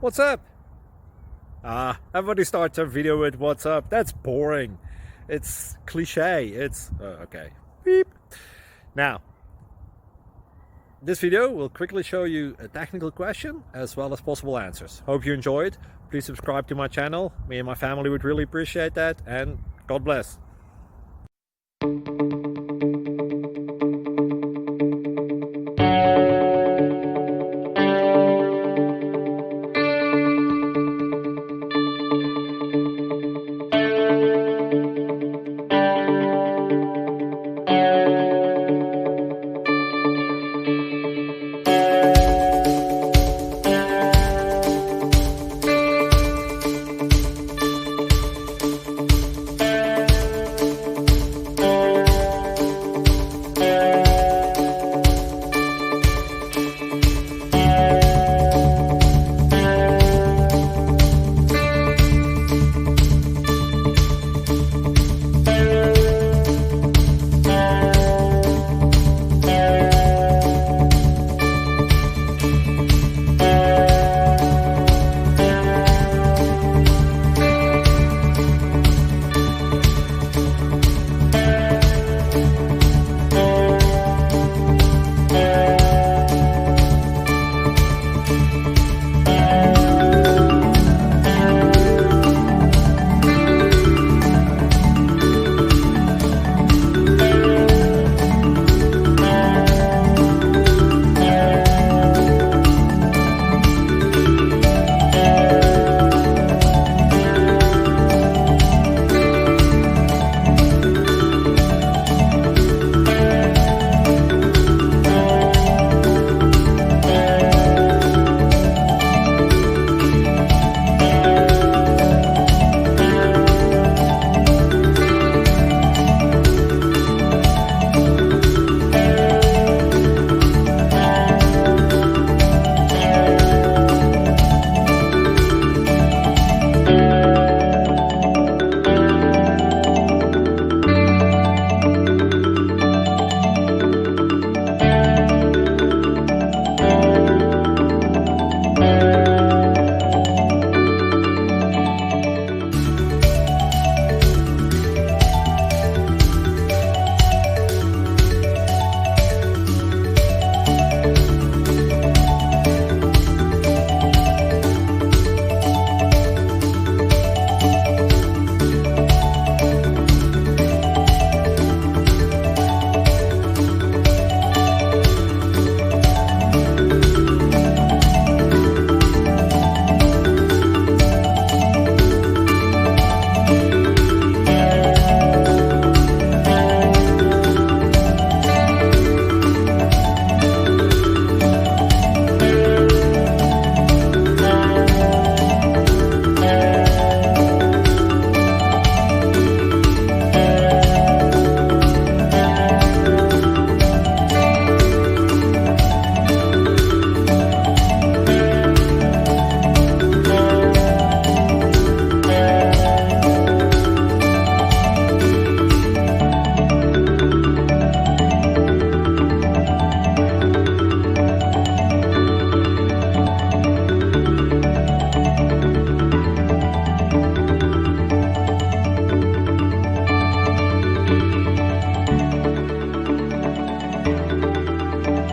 What's up? Everybody starts a video with what's up. That's boring. It's cliche. It's okay. Beep. Now, this video will quickly show you a technical question as well as possible answers. Hope you enjoyed. Please subscribe to my channel. Me and my family would really appreciate that, and God bless.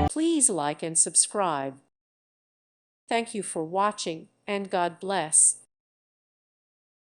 Please like and subscribe. Thank you for watching, and God bless.